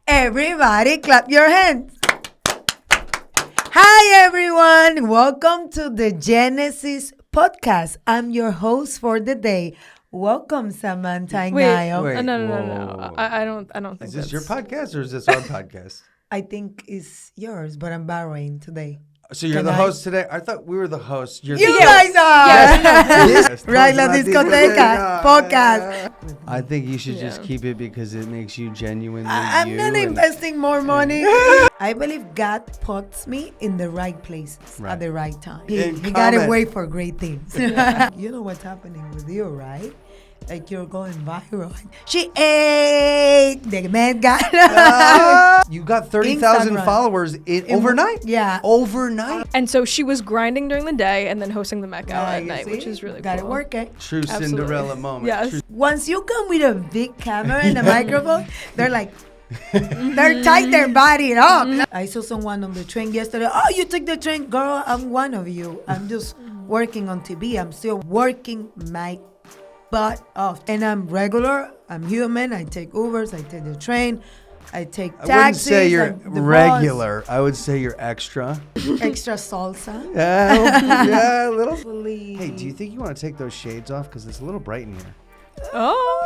Everybody clap your hands. Hi, everyone. Welcome to the Genesis podcast. I'm your host for the day. Welcome, Samantha and Niall. No. I don't think Is this your podcast or is this our podcast? I think it's yours, but I'm borrowing today. So you're the host today? I thought we were the hosts. You guys are! Yes. Right, La Discoteca podcast. I think you should just keep it because it makes you genuinely I'm you not investing more money. I believe God puts me in the right places at the right time. He got to wait for great things. You know what's happening with you, right? Like you're going viral. She ate the man got. You got 30,000 followers overnight? Yeah. Overnight? And so she was grinding during the day and then hosting the Met Gala at night, which is really got cool. Got it working. True Cinderella moment. Yes. Once you come with a big camera and a microphone, they're like, they're tight their body up. I saw someone on the train yesterday. Oh, you took the train. Girl, I'm one of you. I'm just working on TV. I'm still working my butt off. And I'm regular. I'm human. I take Ubers. I take the train. I take taxis. I wouldn't say you're regular. I would say you're extra. Extra salsa. Yeah, a little. Hey, do you think you want to take those shades off? Because it's a little bright in here. Oh!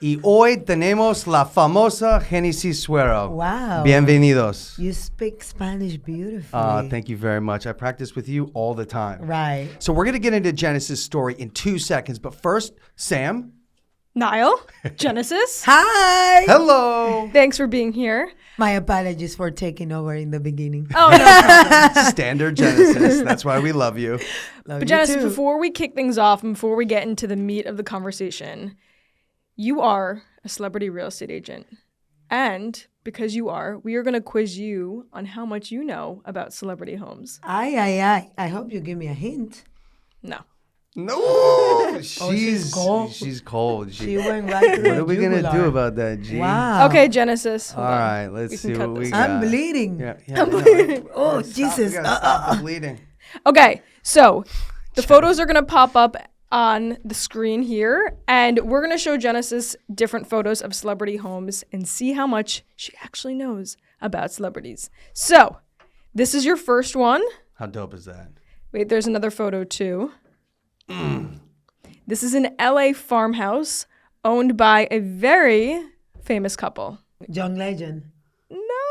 Y hoy tenemos la famosa Génesis Suero. Wow. Bienvenidos. You speak Spanish beautifully. Thank you very much. I practice with you all the time. Right. So we're going to get into Genesis' story in 2 seconds. But first, Sam. Niall, Genesis. Hi. Hello. Thanks for being here. My apologies for taking over in the beginning. Oh, no. Standard Genesis. That's why we love you. But Genesis, before we kick things off and before we get into the meat of the conversation, you are a celebrity real estate agent. And because you are, we are going to quiz you on how much you know about celebrity homes. I hope you give me a hint. No. No. She's cold. She's cold. She went right to the What are we going to jugular. do about that, G? Wow. Okay, Genesis. All right. Let's see what we got. I'm bleeding. Yeah, I'm bleeding. Oh, Jesus. We got to stop the bleeding. Okay, so the photos are going to pop up on the screen here, and we're going to show Genesis different photos of celebrity homes and see how much she actually knows about celebrities. So, this is your first one. How dope is that? Wait, there's another photo too. This is an LA farmhouse owned by a very famous couple. John Legend.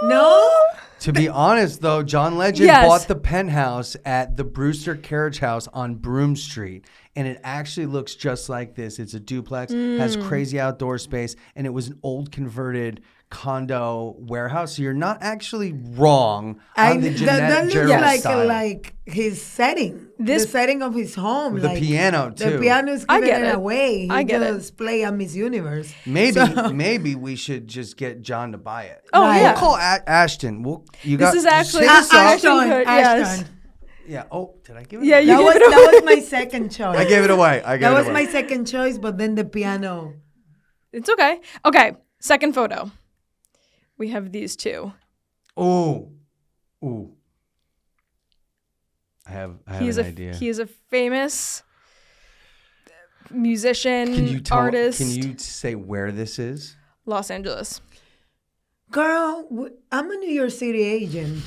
No? To be honest, though, John Legend bought the penthouse at the Brewster Carriage House on Broome Street, and it actually looks just like this. It's a duplex, has crazy outdoor space, and it was an old converted condo warehouse. So you're not actually wrong on the that general looks style. like his setting. The setting of his home. With the piano, too. The piano is giving it away. He I get just play a Miss Universe. Maybe we should just get John to buy it. Oh, yeah. We'll call Ashton. This is actually Ashton. Yeah. Oh, did I give it? Yeah, away? you gave it away. That was my second choice. I gave it away. That was my second choice, but then the piano. It's okay. Okay, second photo. We have these two. Ooh. I have an idea. He is a famous musician, artist. Can you say where this is? Los Angeles. Girl, I'm a New York City agent.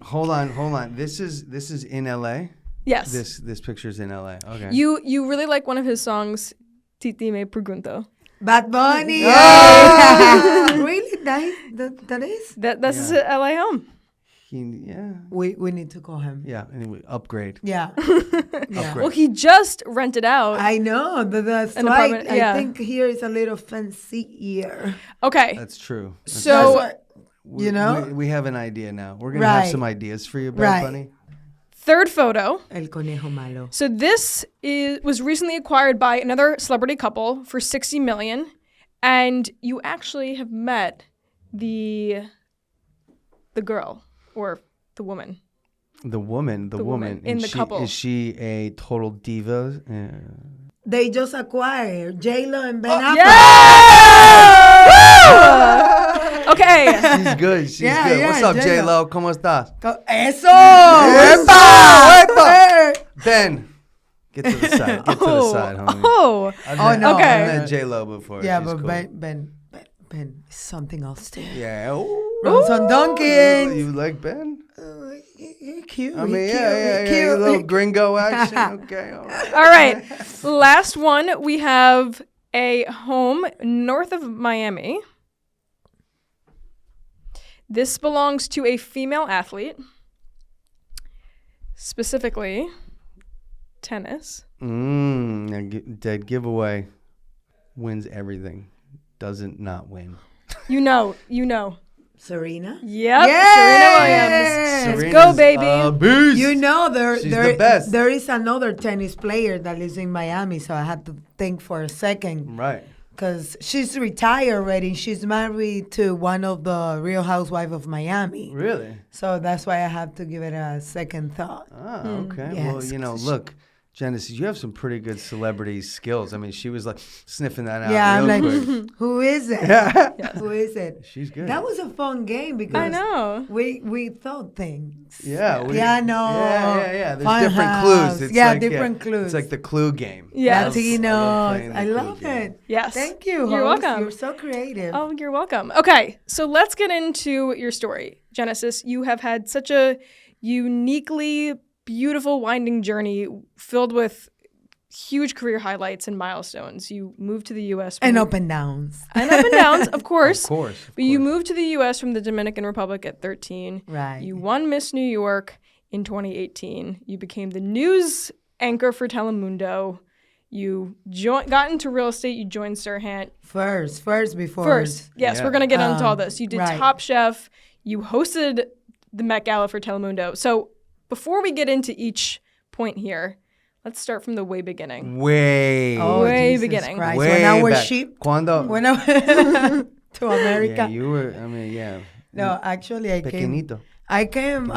Hold on. This is in LA? Yes. This picture's in LA. Okay. You really like one of his songs, Titi Me Pregunto. Bad Bunny. Really? That is? That's his LA home. We need to call him. Yeah. Anyway, upgrade. Yeah. Upgrade. Well, he just rented out. I know. That's an why apartment, yeah. I think here is a little fancier. Okay. That's true. You know? We have an idea now. We're going to have some ideas for you, Bad Bunny. Third photo. El conejo malo. So this was recently acquired by another celebrity couple for $60 million, and you actually have met the girl or the woman. The woman in the couple. Is she a total diva? They just acquired J-Lo and Ben Affleck. Yeah! Okay. She's good. She's good. What's up, J-Lo? ¿Cómo estás? Eso! ¡Epa! Ben. Get to the side. Get to the side, homie. Oh. no. Okay. I've met J-Lo before. Yeah, She's but cool. Ben is something else too. Yeah. Ooh. Runs on Dunkin'. You like Ben? You're cute. I mean, You're yeah. cute. A little gringo action. Okay, all right. All right. Last one. We have a home north of Miami. This belongs to a female athlete, specifically tennis. Dead giveaway. Wins everything. Doesn't not win. You know. Serena. Yep. Yes! Serena Williams. Let's go, baby. A beast. You know, She's the best. there is another tennis player that lives in Miami, so I had to think for a second. Right. Because she's retired already. She's married to one of the Real Housewives of Miami. Really? So that's why I have to give it a second thought. Okay. Yes. Well, look, Genesis, you have some pretty good celebrity skills. I mean, she was like sniffing that out Yeah, I'm real like, quick. who is it? Who is it? She's good. That was a fun game because I know. we thought things. Yeah. Yeah, I know. Yeah. There's Fun different house. clues. It's Yeah, like, different clues. It's like the clue game. Yes. Latinos. I the love clue game. it. Yes. Thank you. You're host. welcome. You're so creative. Oh, you're welcome. Okay, so let's get into your story. Genesis, you have had such a uniquely beautiful, winding journey filled with huge career highlights and milestones. You moved to the U.S. And up and downs. And up and downs, of course. Of course. But you moved to the U.S. from the Dominican Republic at 13. Right. You won Miss New York in 2018. You became the news anchor for Telemundo. You got into real estate. You joined Sirhan. First, before. Yes, Yeah. we're going to get into all this. You did right. Top Chef. You hosted the Met Gala for Telemundo. So before we get into each point here, let's start from the way beginning. Way Way Jesus beginning. Christ. Way when I was back. sheep. Cuando? When I to America. Yeah, you were, I mean, yeah. No, actually, I came. Pequeñito. I came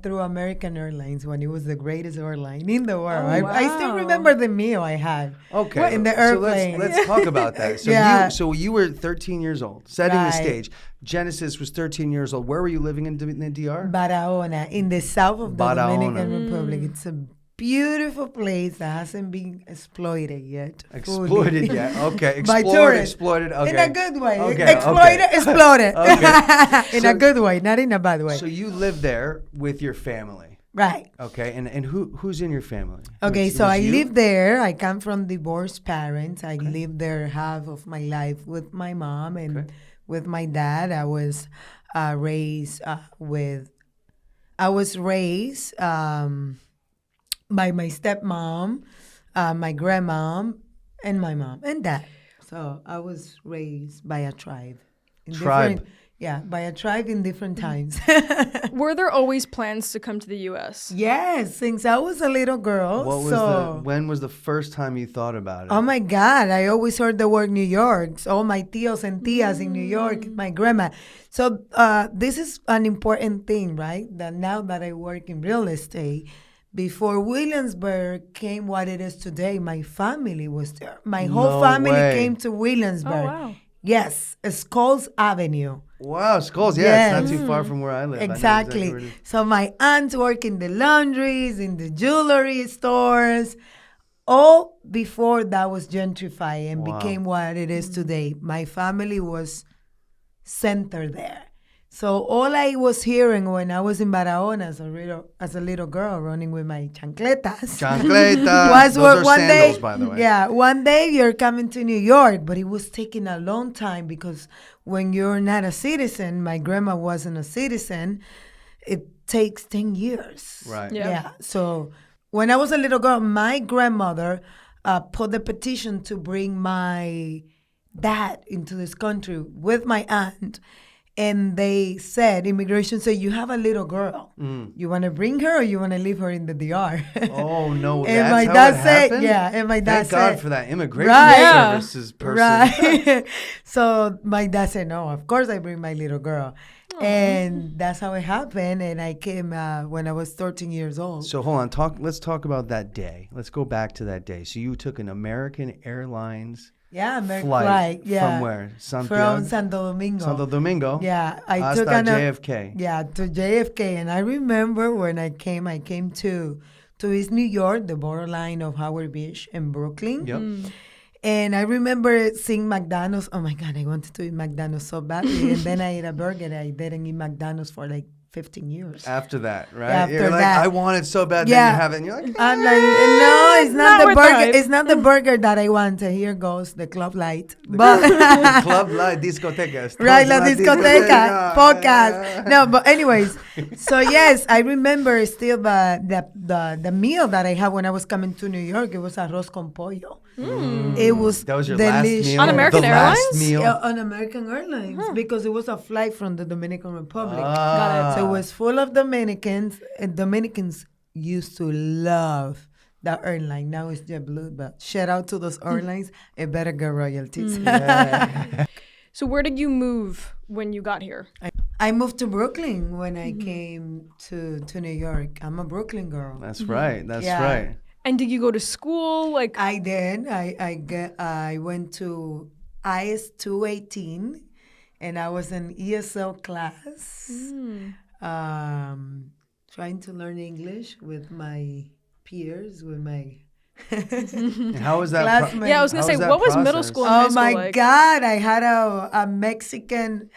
through American Airlines when it was the greatest airline in the world. Oh, I still wow. remember the meal I had. Okay. In the So airplane. let's talk about that. So Yeah. you were 13 years old, setting the Right. stage. Genesis was 13 years old. Where were you living in the DR? Barahona, in the south of the Barahona. Dominican Republic. It's a beautiful place that hasn't been exploited yet. fully. Exploited, yeah. Okay. By Explored, tourists. exploited. Okay. In a good way. Okay, Exploited, okay. exploded. Okay. In So- a good way, not in a bad way. So you lived there with your family. Right. Okay. And who's in your family? Okay, Who's- so I who's you? lived there. I come from divorced parents. I lived there half of my life with my mom and with my dad. I was raised by my stepmom, my grandmom, and my mom and dad. So I was raised by a tribe. Tribe. By a tribe in different times. Were there always plans to come to the U.S.? Yes, since I was a little girl. When was the first time you thought about it? Oh my God, I always heard the word New York. So all my tios and tias in New York, my grandma. So this is an important thing, right? That now that I work in real estate, before Williamsburg came what it is today, my family was there. My whole No family way. came to Williamsburg. Oh, wow. Yes, Skulls Avenue. Wow, Skulls. Yeah, it's Yes. not too far from where I live. I know Exactly. where it is. So my aunts work in the laundries, in the jewelry stores, all before that was gentrified and Wow. became what it is today. My family was centered there. So all I was hearing when I was in Barahona as a little girl running with my chancletas Chancleta. was Those are one sandals, day, by the way. yeah, one day you're coming to New York, but it was taking a long time because when you're not a citizen, my grandma wasn't a citizen, it takes 10 years. Right. Yeah. Yeah. So when I was a little girl, my grandmother put the petition to bring my dad into this country with my aunt. And they said, immigration said, you have a little girl. You want to bring her or you want to leave her in the DR? Oh, no, And that's my how dad it said, happened? yeah, and my dad Thank God said- for that immigration Right. Yeah. services person. Right. So my dad said, no, of course I bring my little girl. And that's how it happened. And I came when I was 13 years old. So hold on, let's talk about that day. Let's go back to that day. So you took an American Airlines Yeah, American flight flight. Yeah. from where? Santiago? From Santo Domingo. Santo Domingo? Yeah, I hasta took an JFK. Yeah, to JFK, and I remember when I came to to East New York, the borderline of Howard Beach and Brooklyn. Yep. And I remember seeing McDonald's. Oh my God, I wanted to eat McDonald's so badly. And then I ate a burger. I didn't eat McDonald's for like 15 years. After that, right? After you're like, that. I want it so bad. Yeah. Then you have it, and you're like, I'm like, no, it's not the worth burger. the hype. It's not the burger that I wanted. Here goes the club light. But Club La Discoteca. right, la La discoteca podcast. No, but anyways, so yes, I remember still the meal that I had when I was coming to New York. It was arroz con pollo. It was That was your delicious. last meal? On American the last Airlines? meal? Yeah, on American Airlines because it was a flight from the Dominican Republic. Ah. So it was full of Dominicans, and Dominicans used to love that airline. Now it's JetBlue, but shout out to those airlines. It better get royalties. So where did you move when you got here? I moved to Brooklyn when I came to New York. I'm a Brooklyn girl. That's right. That's Yeah. right. And did you go to school? Like, I did. I went to IS 218, and I was in ESL class, trying to learn English with my peers, with my And how was that? classmates. yeah, I was gonna How say, was that what was middle process? school and high Oh school my like? God! I had a Mexican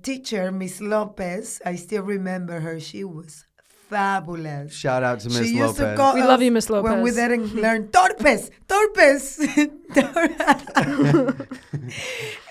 teacher, Miss Lopez. I still remember her. She was fabulous. Shout out to Miss She used to Lopez. call We us love you, Miss when we Lopez. didn't learn torpes.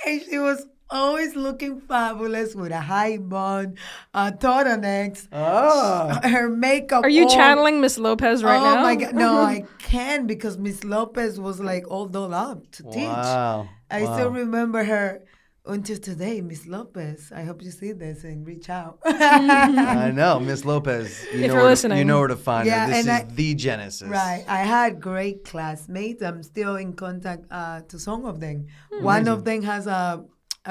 And she was always looking fabulous with a high bun, turtlenecks, Oh. her makeup. Are you all- channeling Miss Lopez right now? Oh my God! No, I can't because Miss Lopez was like all dolled up to teach. Wow. I Wow. still remember her until today, Miss Lopez. I hope you see this and reach out. I know, Miss Lopez. You If know you're where to- listening. you know where to find Yeah, her. This is and the Genesis. Right. I had great classmates. I'm still in contact to some of them. One of them has a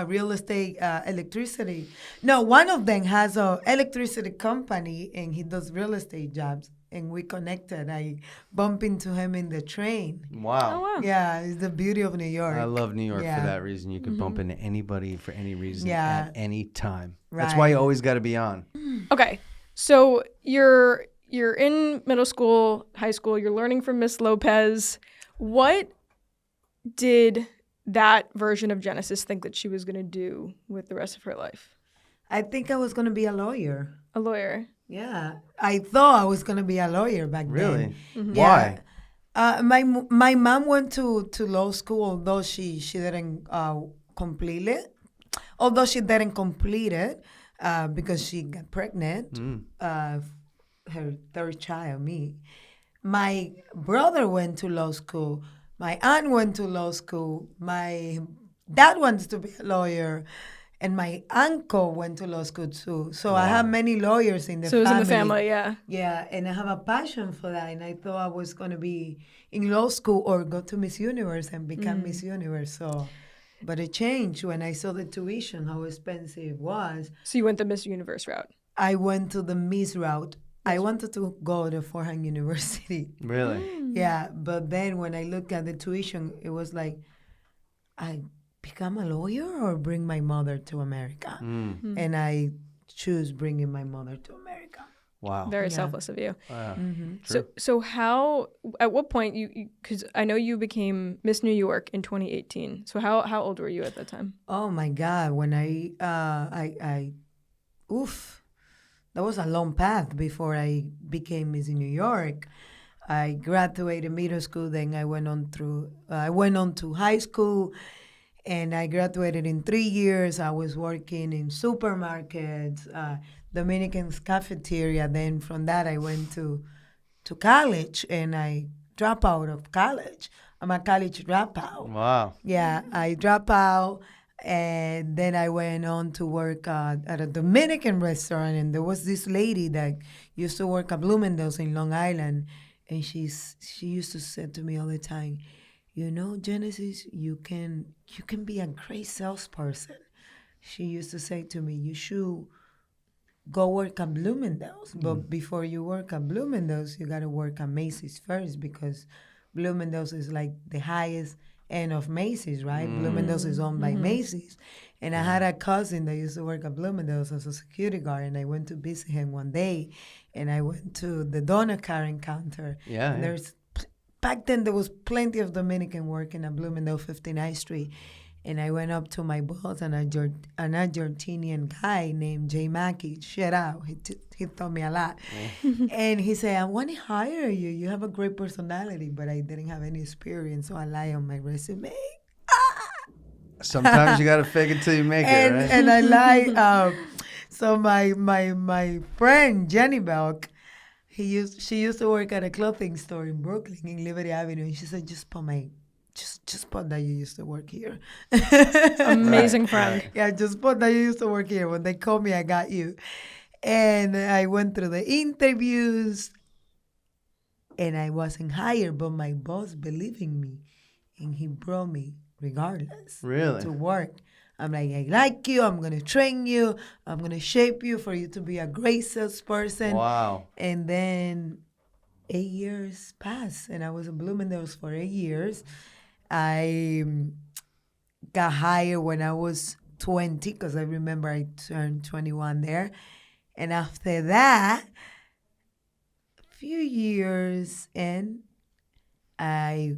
real estate electricity. No, one of them has a electricity company and he does real estate jobs. And we connected. I bumped into him in the train. Wow. Oh, wow. Yeah, it's the beauty of New York. I love New York Yeah. for that reason. You can bump into anybody for any reason Yeah. at any time. That's Right. why you always got to be on. Okay, so you're in middle school, high school. You're learning from Miss Lopez. What did that version of Genesis think that she was going to do with the rest of her life? I think I was going to be a lawyer. A lawyer. Yeah. I thought I was going to be a lawyer back Really? then. Why? My mom went to law school, although she didn't complete it. Although she didn't complete it because she got pregnant, her third child, me. My brother went to law school. My aunt went to law school. My dad wants to be a lawyer. And my uncle went to law school too. So I have many lawyers in the So it was family. in the family, yeah. Yeah, and I have a passion for that. And I thought I was going to be in law school or go to Miss Universe and become Miss Universe. So, but it changed when I saw the tuition, how expensive it was. So you went the Miss Universe route. I went to the Miss route. I wanted to go to Fordham University. Really? Yeah, but then when I looked at the tuition, it was like, I become a lawyer or bring my mother to America? And I choose bringing my mother to America. Wow. Very selfless of you. True. So how, at what point because I know you became Miss New York in 2018. So how old were you at that time? Oh my God! When that was a long path before I became Miss New York. I graduated middle school, then I went on to high school, and I graduated in 3 years. I was working in supermarkets, Dominican's cafeteria. Then from that, I went to college, and I dropped out of college. I'm a college dropout. Wow. Yeah, I dropped out, and then I went on to work at a Dominican restaurant, and there was this lady that used to work at Bloomingdale's in Long Island, and she used to say to me all the time, you know, Genesis, you can be a great salesperson. She used to say to me, you should go work at Bloomingdale's, but before you work at Bloomingdale's, you got to work at Macy's first because Bloomingdale's is like the highest and of Macy's, right? Bloomingdale's is owned by Macy's. And I had a cousin that used to work at Bloomingdale's as a security guard, and I went to visit him one day, and I went to the donut carrying counter. Yeah. And back then there was plenty of Dominican working at Bloomingdale 59th Street. And I went up to my boss, and an Argentinian guy named Jay Mackey. Shout out. He taught me a lot. And he said, I want to hire you. You have a great personality, but I didn't have any experience, so I lie on my resume. Sometimes you got to fake it till you make it, right? And I lie. So my friend, Jenny Belk, she used to work at a clothing store in Brooklyn, in Liberty Avenue. And she said, just put that you used to work here. Amazing friend. Yeah, just put that you used to work here. When they called me, I got you. And I went through the interviews, and I wasn't hired, but my boss believed in me, and he brought me regardless to work. I'm like, I like you. I'm going to train you. I'm going to shape you for you to be a great salesperson. Wow. And then 8 years passed, and I was in Bloomingdale's for 8 years. I got hired when I was 20, because I remember I turned 21 there. And after that, a few years in, I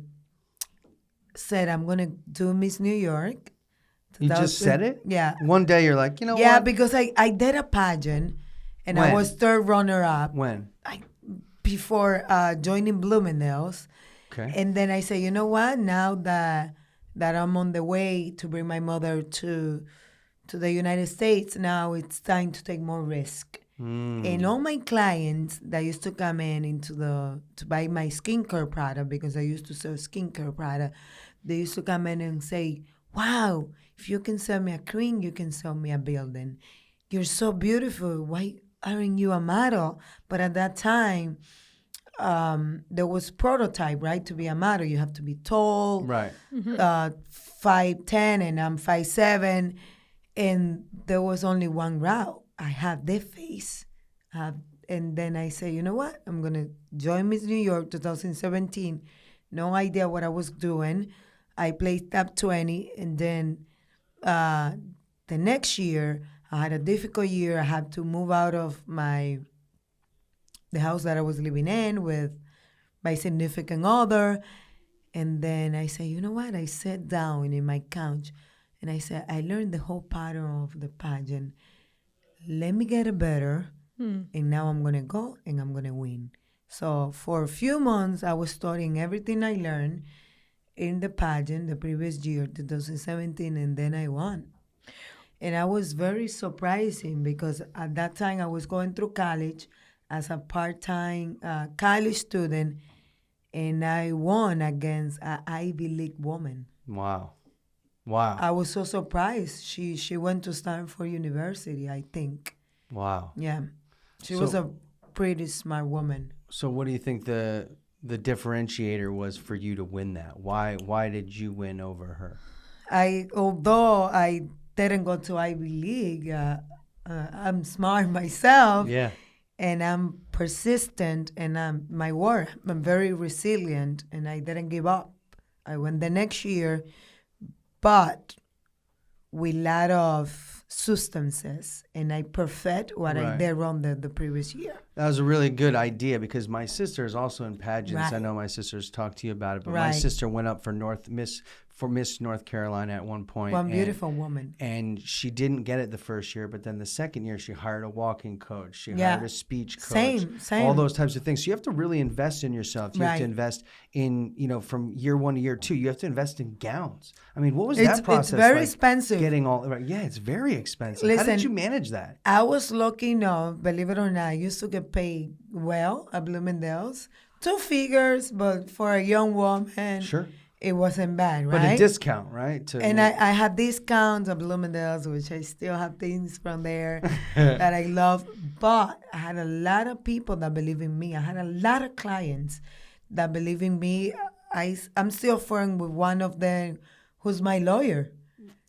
said, I'm going to do Miss New York. You just said it? Yeah. One day you're like, you know what? Yeah, because I did a pageant, and When? I was third runner-up. When? Before joining Bloomingdale's. Okay. And then I said, you know what? Now that I'm on the way to bring my mother to the United States, now it's time to take more risk. And all my clients that used to come in to buy my skincare product, because I used to sell skincare product, they used to come in and say, wow, if you can sell me a cream, you can sell me a building. You're so beautiful. Why aren't you a model? But at that time, there was prototype, right? To be a model, you have to be tall, right? 5'10", and I'm 5'7", and there was only one route. I have the face, and then I say, you know what? I'm gonna join Miss New York 2017. No idea what I was doing. I played top 20, and then the next year I had a difficult year. I had to move out of the house that I was living in with my significant other. And then I said, you know what? I sat down in my couch, and I said, I learned the whole pattern of the pageant. Let me get it better, and now I'm going to go, and I'm going to win. So for a few months, I was studying everything I learned in the pageant the previous year, 2017, and then I won. And I was very surprising, because at that time I was going through college as a part-time college student, and I won against an Ivy League woman. Wow. I was so surprised. She went to Stanford University, I think. Wow. Yeah. She was a pretty smart woman. So what do you think the differentiator was for you to win that? Why did you win over her? Although I didn't go to Ivy League, I'm smart myself. Yeah. And I'm persistent, and I'm very resilient, and I didn't give up. I went the next year, but with a lot of substances, and I perfect what I did wrong the previous year. That was a really good idea, because my sister is also in pageants. Right. I know my sister's talked to you about it, but Right. my sister went up for Miss North Carolina at one point. One beautiful woman. And she didn't get it the first year, but then the second year she hired a walking coach. She hired a speech coach. Same. All those types of things. So you have to really invest in yourself. You have to invest in, from year 1 to year 2, you have to invest in gowns. I mean, what was that process? It's very like, expensive. Getting all right. Yeah, it's very expensive. Listen, how did you manage that? I was lucky enough, believe it or not, I used to get paid well at Bloomingdale's. 2 figures, but for a young woman, sure, it wasn't bad, right? But a discount, right? And I had discounts at Bloomingdale's, which I still have things from there that I love. But I had a lot of people that believe in me. I had a lot of clients that believe in me. I'm still friends with one of them who's my lawyer.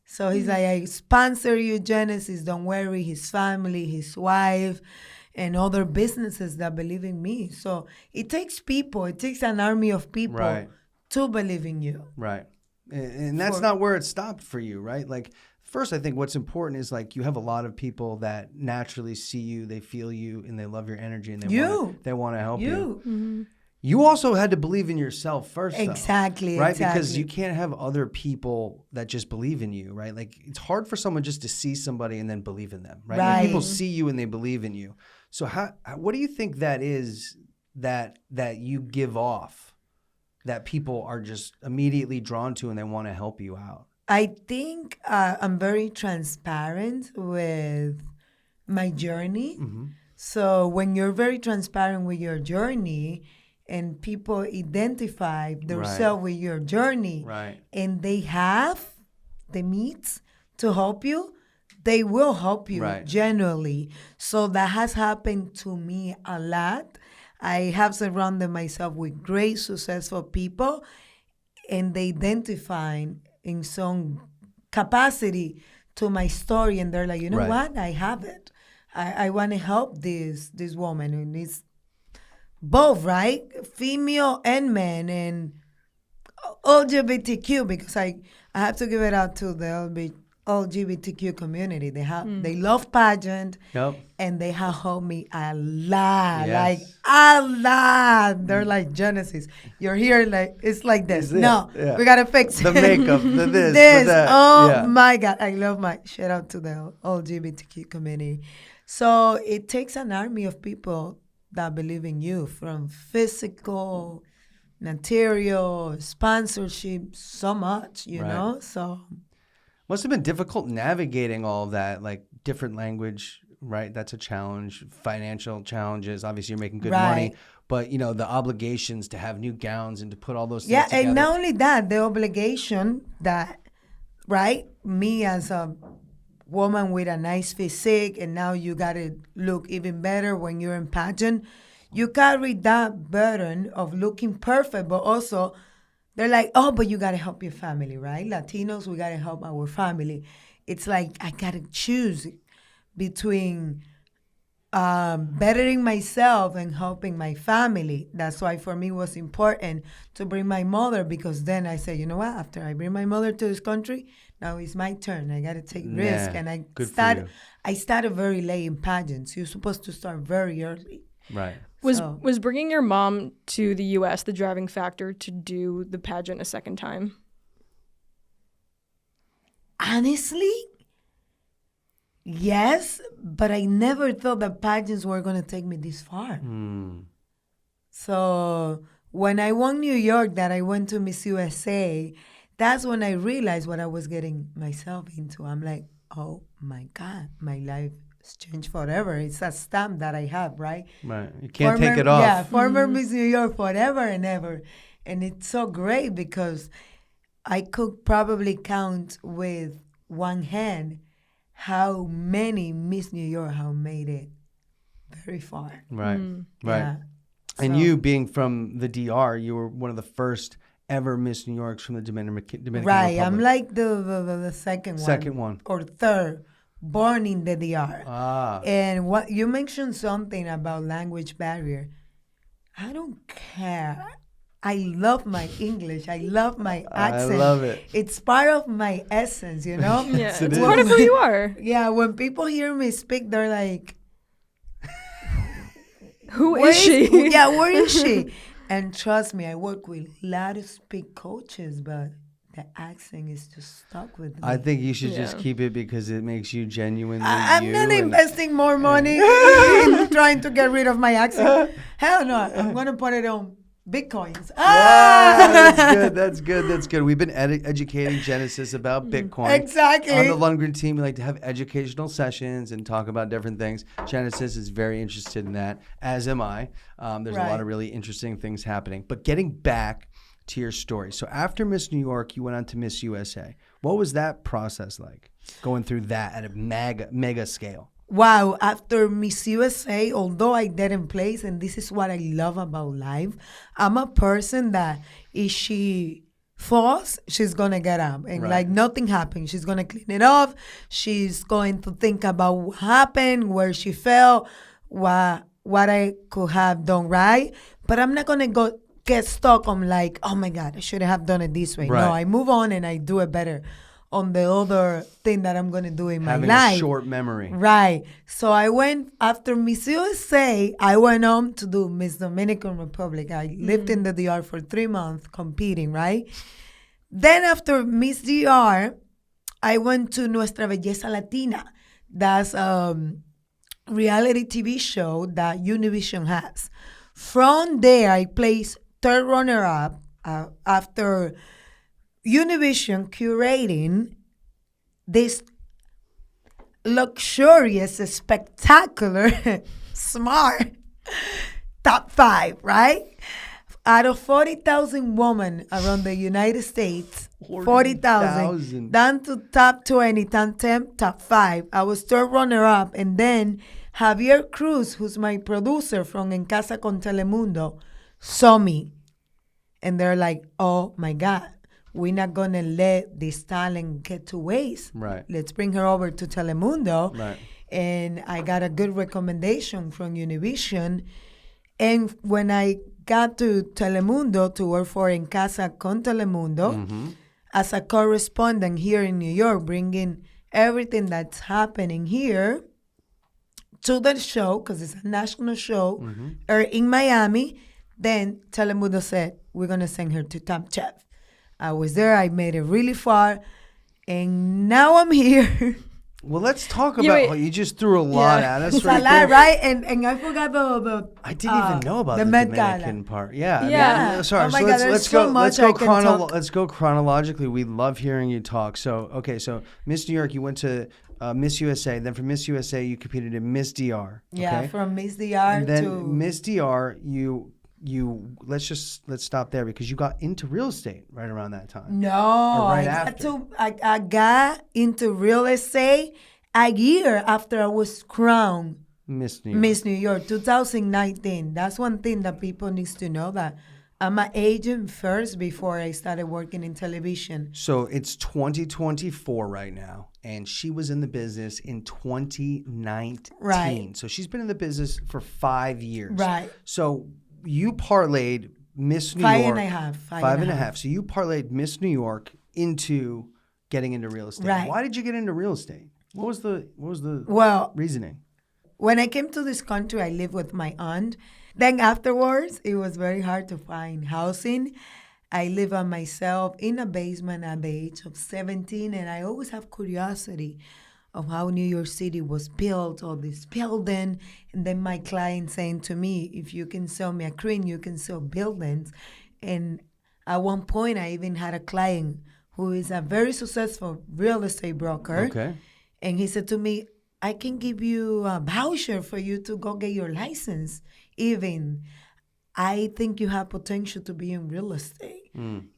So he's like, I sponsor you, Genesis. Don't worry. His family, his wife, and other businesses that believe in me. So it takes people. It takes an army of people to believe in you. Right. And that's not where it stopped for you, right? Like, first, I think what's important is like you have a lot of people that naturally see you, they feel you, and they love your energy, and they want to help you. Mm-hmm. You also had to believe in yourself first, though, Exactly. right? Because you can't have other people that just believe in you, right? Like it's hard for someone just to see somebody and then believe in them, right? Like, people see you and they believe in you. So what do you think that is that you give off that people are just immediately drawn to and they want to help you out? I think I'm very transparent with my journey. Mm-hmm. So when you're very transparent with your journey and people identify themselves with your journey and they have the means to help you, they will help you genuinely. So that has happened to me a lot. I have surrounded myself with great, successful people, and they identify in some capacity to my story, and they're like, you know what? I have it. I want to help this woman, and it's both, right? Female and men, and LGBTQ, because I have to give it out to the LGBTQ community. They love pageant, and they have helped me a lot, like a lot. They're like, Genesis, you're here, like it's like this. We gotta fix the makeup, the this, this. The that. Oh my God, I love my shout out to the LGBTQ community. So it takes an army of people that believe in you, from physical, material, sponsorship, so much, you know. So. Must have been difficult navigating all of that, like different language, right? That's a challenge. Financial challenges. Obviously, you're making good money, but the obligations to have new gowns and to put all those things together. And not only that, the obligation that, me as a woman with a nice physique, and now you got to look even better when you're in pageant. You carry that burden of looking perfect, but also they're like, oh, but you got to help your family, right? Latinos, we got to help our family. It's like I got to choose between bettering myself and helping my family. That's why for me it was important to bring my mother, because then I said, you know what? After I bring my mother to this country, now it's my turn. I got to take risk. And I started very late in pageants. You're supposed to start very early. Right. Was bringing your mom to the U.S. the driving factor to do the pageant a second time? Honestly, yes, but I never thought that pageants were going to take me this far. So when I won New York, that I went to Miss USA, that's when I realized what I was getting myself into. I'm like, oh my God, my life has changed forever. It's a stamp that I have, right? Right. You can't take it off. Yeah, former Miss New York forever and ever. And it's so great because I could probably count with one hand how many Miss New York have made it very far. Right, right. Yeah. And you being from the DR, you were one of the first ever Miss New Yorks from the Dominican Republic. Right, I'm like the second one. Second one. Or third, born in the DR. Ah. And what you mentioned something about language barrier. I don't care. I love my English. I love my accent. I love it. It's part of my essence, you know? Yeah, it's part of who you are. Yeah, when people hear me speak, they're like, who is she? Yeah, where is she? And trust me, I work with a lot of speak coaches, but the accent is just stuck with me. I think you should just keep it because it makes you genuinely I'm not investing more money in trying to get rid of my accent. Hell no, I'm going to put it on Bitcoins. That's good. We've been educating Genesis about Bitcoin. Exactly. On the Lundgren team, we like to have educational sessions and talk about different things. Genesis is very interested in that, as am I. There's a lot of really interesting things happening. But getting back to your story. So after Miss New York, you went on to Miss USA. What was that process like, going through that at a mega scale? Wow, after Miss USA, although I didn't place, and this is what I love about life, I'm a person that if she falls, she's going to get up. And like nothing happened. She's going to clean it off. She's going to think about what happened, where she fell, what I could have done right. But I'm not going to go get stuck on like, oh my God, I should have done it this way. Right. No, I move on and I do it better on the other thing that I'm going to do in Having my life. a short memory. Right. So I went, after Miss USA, I went on to do Miss Dominican Republic. I lived in the DR for 3 months competing, right? Then after Miss DR, I went to Nuestra Belleza Latina. That's reality TV show that Univision has. From there, I placed third runner-up after Univision curating this luxurious, spectacular, smart top 5, right? Out of 40,000 women around the United States, 40,000 down to top 20, top 10, top 5. I was third runner-up, and then Javier Cruz, who's my producer from En Casa con Telemundo, saw me, and they're like, "Oh my God, we're not gonna let this talent get to waste. Right. Let's bring her over to Telemundo." Right. And I got a good recommendation from Univision, and when I got to Telemundo to work for En Casa con Telemundo as a correspondent here in New York, bringing everything that's happening here to the show, because it's a national show, or in Miami. Then Telemundo said, we're going to send her to Top Chef. I was there. I made it really far. And now I'm here. Well, let's talk about. You just threw a lot at us. It's right a lot, there. right? And I forgot about I didn't even know about the Met Dominican Gala. part. Yeah. Yeah. I mean, sorry. Oh my So God, let's there's go. so much Let's go. I can talk. Let's go chronologically. We love hearing you talk. So okay. So Miss New York, you went to Miss USA. Then from Miss USA, you competed in Miss DR. Yeah, okay? from Miss DR And then to Miss DR, you let's stop there because you got into real estate right around that time. No, right I got into real estate a year after I was crowned Miss New York. Miss New York 2019. That's one thing that people needs to know, that I'm an agent first before I started working in television. So it's 2024 right now, and she was in the business in 2019. Right. So she's been in the business for 5 years. Right. So you parlayed Miss New Five York. and a half. Five and a half. So you parlayed Miss New York into getting into real estate. Right. Why did you get into real estate? What was the Well, reasoning? when I came to this country, I lived with my aunt. Then afterwards, it was very hard to find housing. I live on myself in a basement at the age of 17, and I always have curiosity of how New York City was built, all this building. And then my client saying to me, if you can sell me a crane, you can sell buildings. And at one point, I even had a client who is a very successful real estate broker. Okay. And he said to me, I can give you a voucher for you to go get your license. Even I think you have potential to be in real estate.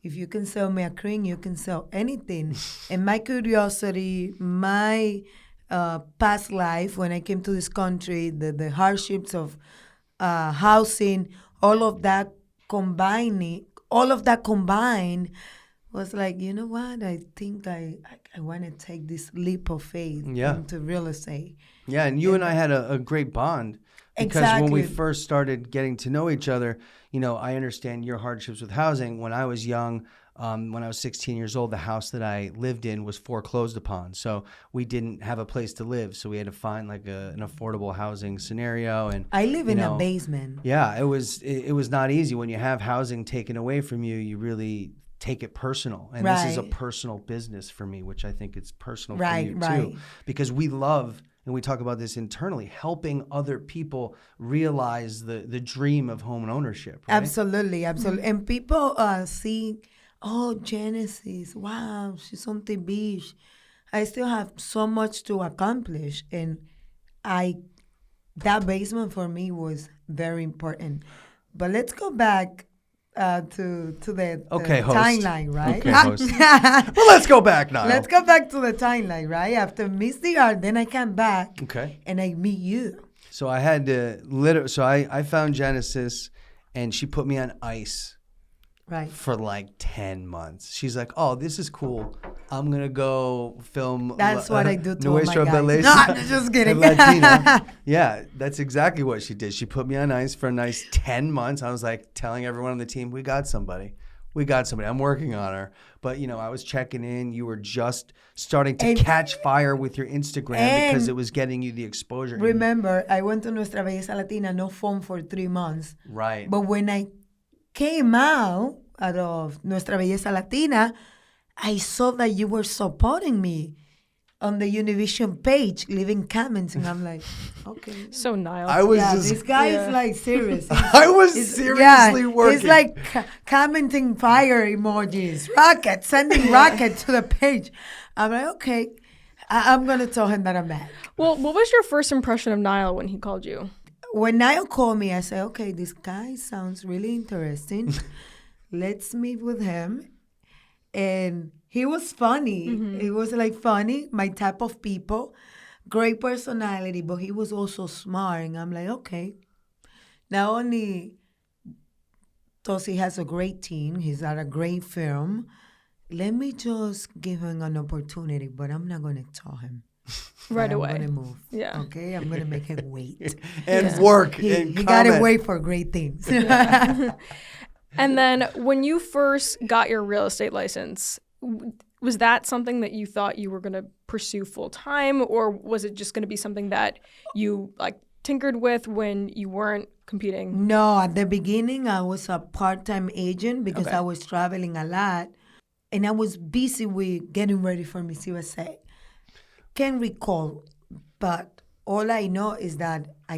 If you can sell me a crane, you can sell anything. And my curiosity, my past life when I came to this country, the hardships of housing, all of that combined was like, you know what? I think I want to take this leap of faith into real estate. Yeah, and you and I had a great bond because when we first started getting to know each other, you know, I understand your hardships with housing. When I was young, when I was 16 years old, the house that I lived in was foreclosed upon. So we didn't have a place to live. So we had to find like an affordable housing scenario. And I live in a basement. Yeah, it was not easy. When you have housing taken away from you, you really take it personal. And this is a personal business for me, which I think it's personal for you too. Because we love, and we talk about this internally, helping other people realize the dream of home ownership. Right? Absolutely. And people see, oh, Genesis, wow, she's on TV. I still have so much to accomplish. And that basement for me was very important. But let's go back to the timeline, right? Okay, host. Well, let's go back now. Let's go back to the timeline, right? After Miss DR, then I came back. Okay. And I meet you. So I had to I found Genesis, and she put me on ice. Right. For like 10 months. She's like, oh, this is cool. I'm going to go film. That's what I do to all my Nuestra guys. Belleza No, I'm just kidding. Latina. Yeah, that's exactly what she did. She put me on ice for a nice 10 months. I was like telling everyone on the team, we got somebody. I'm working on her. But, I was checking in. You were just starting to catch fire with your Instagram because it was getting you the exposure. Remember, I went to Nuestra Belleza Latina, no phone for 3 months. Right. But when I came out of Nuestra Belleza Latina, I saw that you were supporting me on the Univision page, leaving comments, and I'm like, okay. So Niall. I was This guy is like serious. I was seriously working. He's like commenting fire emojis, rockets, sending rockets to the page. I'm like, okay, I'm going to tell him that I'm back. Well, what was your first impression of Niall when he called you? When Niall called me, I said, okay, this guy sounds really interesting. Let's meet with him. And he was funny. It was like funny, my type of people. Great personality, but he was also smart. And I'm like, okay. Not only does he has a great team, he's at a great firm. Let me just give him an opportunity, but I'm not going to tell him. Right away. I'm going to move. Yeah. Okay? I'm going to make him wait. and work He and got to comment. wait for great things. And then when you first got your real estate license, was that something that you thought you were going to pursue full time, or was it just going to be something that you like tinkered with when you weren't competing? No, at the beginning, I was a part-time agent because I was traveling a lot, and I was busy with getting ready for Miss USA. Can't recall, but all I know is that I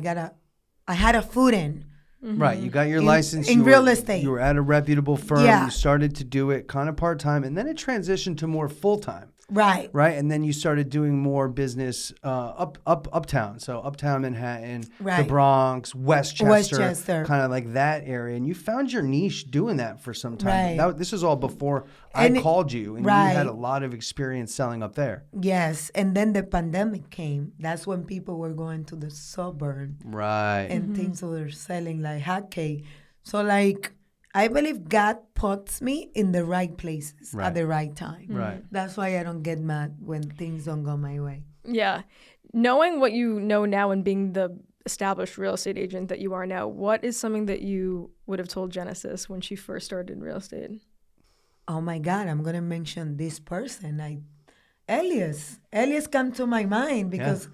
had a foot in. Right, you got your license in you real were, estate. You were at a reputable firm. Yeah. You started to do it kind of part time, and then it transitioned to more full time. Right. Right, and then you started doing more business uptown, so uptown Manhattan, the Right. Bronx, Westchester. kind of like that area, and you found your niche doing that for some time. Right. This was all before And I called you, and right. you had a lot of experience selling up there. Yes, and then the pandemic came. That's when people were going to the suburb. Right. And things were selling like hotcakes. So, like, I believe God puts me in the right places Right. at the right time. Right. That's why I don't get mad when things don't go my way. Yeah. Knowing what you know now and being the established real estate agent that you are now, what is something that you would have told Genesis when she first started in real estate? Oh my God, I'm going to mention this person. Elias. Elias come to my mind because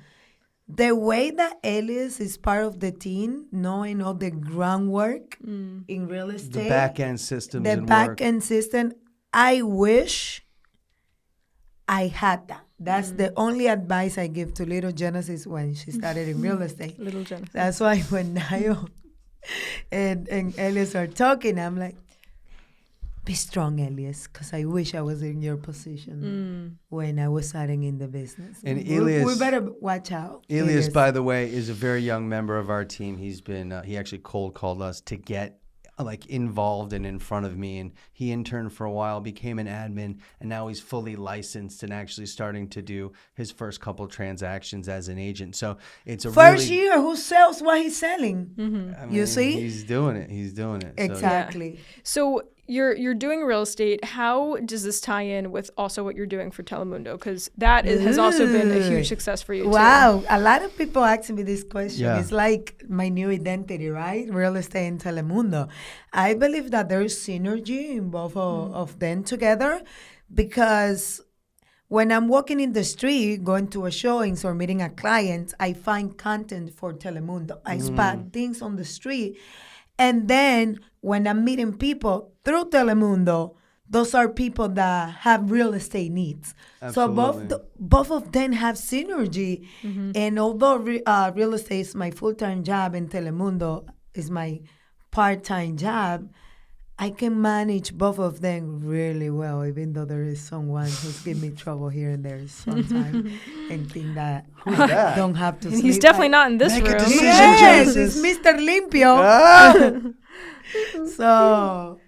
the way that Elias is part of the team, knowing all the groundwork in real estate. The back end systems The and back work. end system, I wish I had that. That's the only advice I give to little Genesis when she started in real estate. Little Genesis. That's why when Nayo and Elias are talking, I'm like, be strong, Elias, because I wish I was in your position when I was starting in the business. And we Elias- better watch out. Elias, by the way, is a very young member of our team. He's been he actually cold called us to get involved and in front of me, and he interned for a while, became an admin, and now he's fully licensed and actually starting to do his first couple transactions as an agent. So it's a First really, year, who sells what he's selling? I mean, You see? he's doing it. He's doing it. So, Exactly. So you're doing real estate. How does this tie in with also what you're doing for Telemundo? Because that has also been a huge success for you too. Wow. A lot of people ask me this question. Yeah. It's like my new identity, right? Real estate and Telemundo. I believe that there is synergy in both of them together because when I'm walking in the street, going to a showings or meeting a client, I find content for Telemundo. I spot things on the street. And then when I'm meeting people through Telemundo, those are people that have real estate needs. Absolutely. So both of them have synergy. And although real estate is my full-time job and Telemundo is my part-time job, I can manage both of them really well, even though there is someone who's giving me trouble here and there sometimes and think that I don't have to sleep. He's definitely not in this Make a room. decision. Yes, Genesis. it's Mr. Limpio. Ah! So,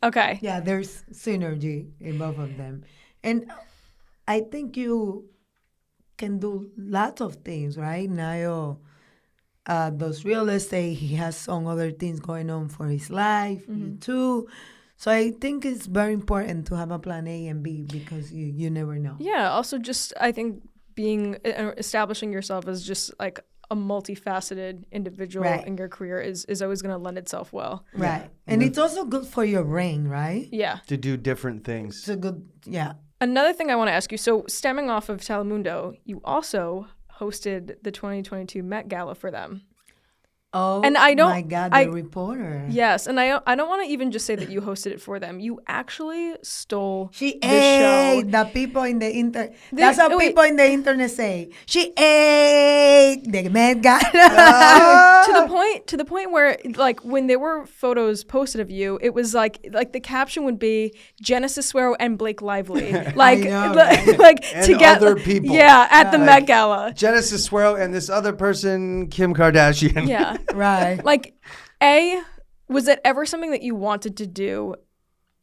Okay. yeah, there's synergy in both of them. And I think you can do lots of things, right? Nayo does real estate. He has some other things going on for his life, you too. So I think it's very important to have a plan A and B because you never know. Yeah. Also, just I think establishing yourself as just like a multifaceted individual in your career is always going to lend itself well. Right. And it's also good for your brain, right? Yeah. To do different things. It's a good, yeah. Another thing I want to ask you, so stemming off of Telemundo, you also hosted the 2022 Met Gala for them. Oh, and I don't, my God, the reporter. Yes, and I don't want to even just say that you hosted it for them. You actually stole the show. The people in the internet. That's how people in the internet say. She ate the Met Gala. to the point where, like, when there were photos posted of you, it was like the caption would be Genesis Suero and Blake Lively, like and together, other people. Yeah, at the Met Gala. Genesis Suero and this other person, Kim Kardashian. Yeah. Right. Like, was it ever something that you wanted to do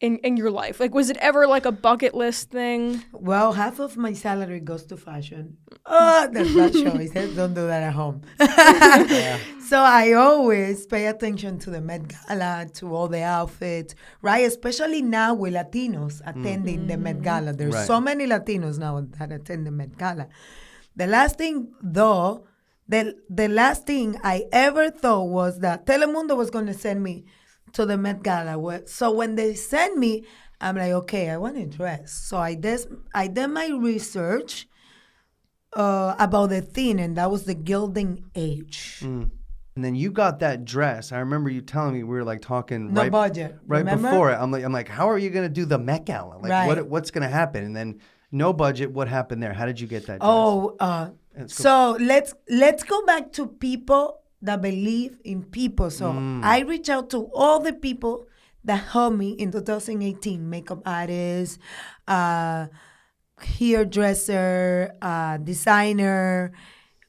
in your life? Like, was it ever like a bucket list thing? Well, half of my salary goes to fashion. Oh, that's not choice. Don't do that at home. So I always pay attention to the Met Gala, to all the outfits, right? Especially now with Latinos attending the Met Gala. There's so many Latinos now that attend the Met Gala. The last thing, though, the last thing I ever thought was that Telemundo was going to send me to the Met Gala. So when they sent me, I'm like, okay, I want to dress. So I did my research about the theme, and that was the Gilding Age. And then you got that dress. I remember you telling me, we were like talking no budget. Right Remember? before it. I'm like, how are you going to do the Met Gala? Like, what's going to happen? And then no budget. What happened there? How did you get that dress? So let's go back to people that believe in people. So I reach out to all the people that helped me in 2018: makeup artist, hairdresser, designer,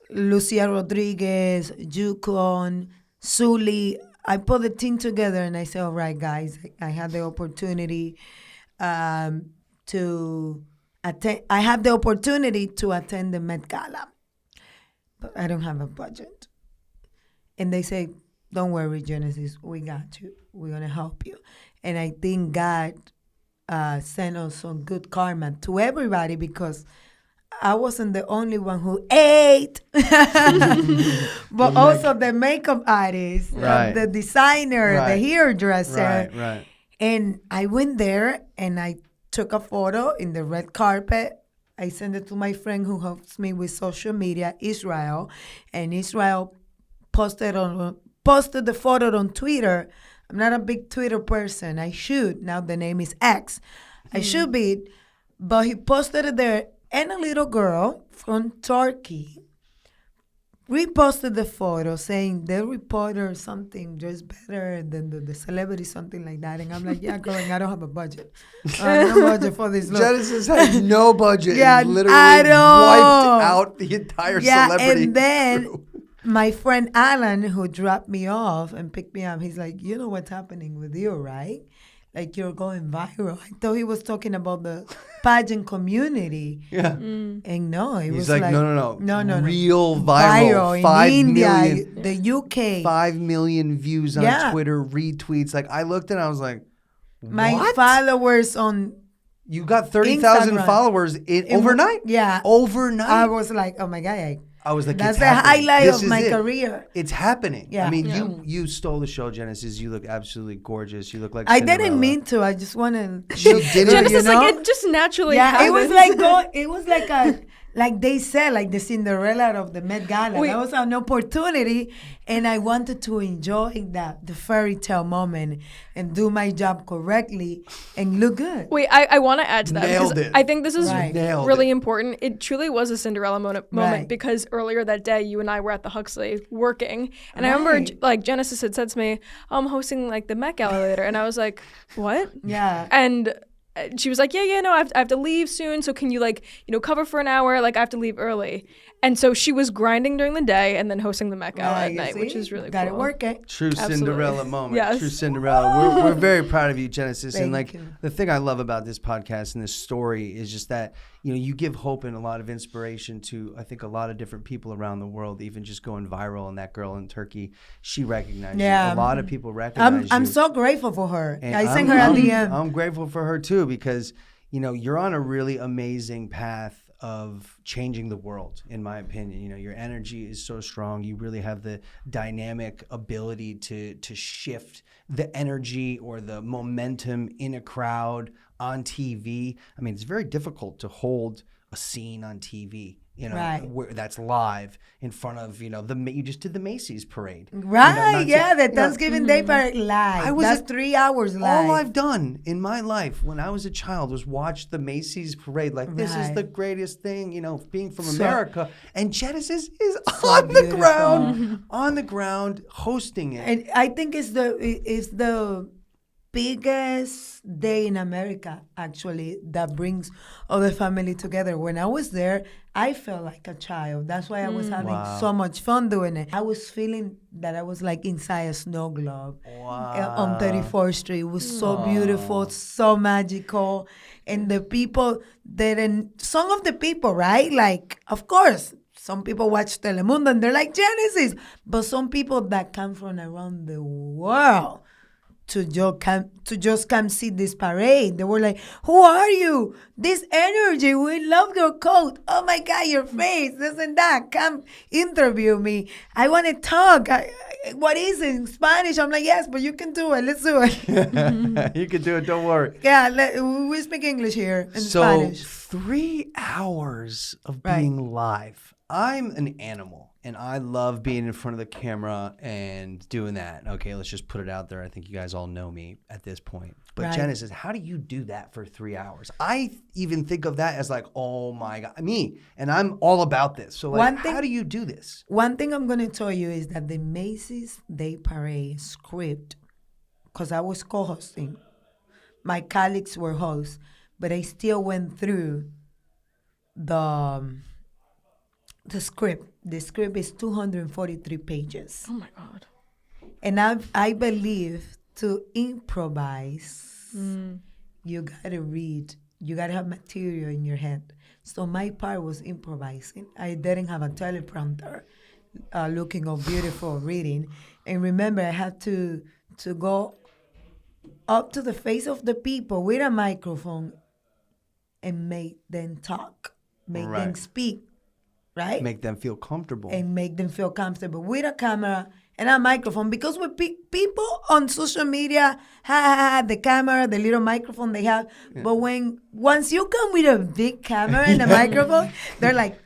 Lucia Rodriguez, Yukon, Sully. I put the team together and I said, all right, guys, I had the opportunity to attend. I have the opportunity to attend the Met Gala, but I don't have a budget. And they say, don't worry, Genesis, we got you. We're going to help you. And I think God sent us some good karma to everybody because I wasn't the only one who ate, but also the makeup artist, the designer, the hairdresser. Right. And I went there and I took a photo in the red carpet. I sent it to my friend who helps me with social media, Israel. And Israel posted the photo on Twitter. I'm not a big Twitter person. I should. Now the name is X. I should be. But he posted it there. And a little girl from Turkey reposted the photo saying the reporter something dressed better than the celebrity, something like that. And I'm like, yeah, girl, I don't have a budget. No budget for this look. Genesis had no budget. Yeah, and literally I don't. wiped out the entire celebrity and then crew. My friend Alan, who dropped me off and picked me up, he's like, you know what's happening with you, right? Like, you're going viral. I thought he was talking about the pageant community. Yeah. And no, it He's was like, like no. Real viral. 5 in India, million, the UK. 5 million views on Twitter, retweets. Like, I looked and I was like, what? My followers on You got 30,000 followers overnight? Yeah. Overnight? I was like, oh my God. I was like, that's it's the happening. highlight This of is my it. career. It's happening. Yeah. I mean, you stole the show, Genesis. You look absolutely gorgeous. You look like I Cinderella. didn't mean to. I just wanted to. She did it. Genesis, like, it just naturally happens. It was like like they said, like the Cinderella of the Met Gala. That was an opportunity, and I wanted to enjoy the fairy tale moment and do my job correctly and look good. Wait, I want to add to that Nailed because it. I think this is Nailed really it. important. It truly was a Cinderella moment because earlier that day, you and I were at the Huxley working, and I remember like Genesis had said to me, "I'm hosting like the Met Gala later," and I was like, "What?" Yeah. And she was like, yeah, no, I have to leave soon. So can you like, cover for an hour? Like I have to leave early. And so she was grinding during the day and then hosting the Met Gala at night, which is really Got cool. it working. True Absolutely. Cinderella moment. Yes. True Cinderella. We're very proud of you, Genesis. And Thank like you. the thing I love about this podcast and this story is just that, you give hope and a lot of inspiration to, I think, a lot of different people around the world, even just going viral. And that girl in Turkey, she recognized you. A lot of people recognize you. I'm so grateful for her. And I sent her at the end. I'm grateful for her too, because you're on a really amazing path of changing the world, in my opinion. Your energy is so strong. You really have the dynamic ability to shift the energy or the momentum in a crowd on TV. I mean, it's very difficult to hold a scene on TV. Right. Where that's live in front of, you just did the Macy's parade. Right, the Thanksgiving Day parade live. That's 3 hours live. All I've done in my life when I was a child was watch the Macy's parade. Like, this is the greatest thing, being from America. And Genesis is on the ground, hosting it. And I think it's the biggest day in America, actually, that brings all the family together. When I was there, I felt like a child. That's why I was having so much fun doing it. I was feeling that I was like inside a snow globe on 34th Street. It was so beautiful, so magical. And the people, some of the people, right? Like, of course, some people watch Telemundo and they're like, Genesis. But some people that come from around the world to just come see this parade. They were like, who are you? This energy, we love your coat. Oh my God, your face, this and that. Come interview me. I want to talk. What is it in Spanish? I'm like, yes, but you can do it. Let's do it. You can do it, don't worry. Yeah, we speak English here in Spanish. 3 hours of being live. I'm an animal. And I love being in front of the camera and doing that. Okay, let's just put it out there. I think you guys all know me at this point. But Genesis, how do you do that for 3 hours? I even think of that as like, oh my God, me. And I'm all about this. So like, how do you do this? One thing I'm going to tell you is that the Macy's Day Parade script, because I was co-hosting, my colleagues were hosts, but I still went through the script. The script is 243 pages. Oh my God. And I believe to improvise, you gotta read. You gotta have material in your head. So my part was improvising. I didn't have a teleprompter looking all beautiful reading. And remember, I had to go up to the face of the people with a microphone and make them talk, make them speak. Right? Make them feel comfortable. And make them feel comfortable with a camera and a microphone. Because with people on social media, the camera, the little microphone they have. Yeah. But once you come with a big camera and a microphone, they're like,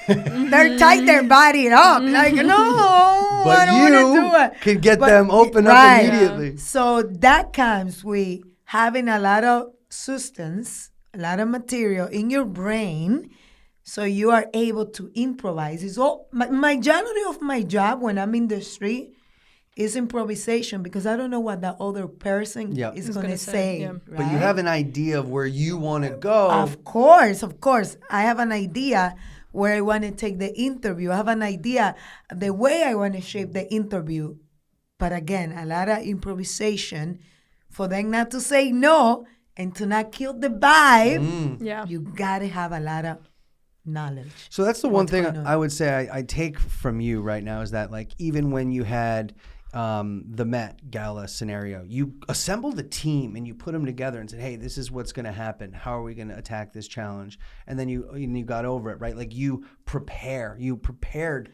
they're tight their body up. Like, no, but I don't want to do it. Can get them open up immediately. So that comes with having a lot of substance, a lot of material in your brain. So you are able to improvise. It's all majority of my job when I'm in the street is improvisation, because I don't know what that other person is going to say. Yeah. Right? But you have an idea of where you want to go. Of course. I have an idea where I want to take the interview. I have an idea the way I want to shape the interview. But again, a lot of improvisation for them not to say no and to not kill the vibe. Yeah. You got to have a lot of knowledge. So that's the one thing I would say I take from you right now is that, like, even when you had the Met Gala scenario, you assembled a team and you put them together and said, hey, this is what's going to happen. How are we going to attack this challenge? And then you got over it, right? Like you prepared, you prepare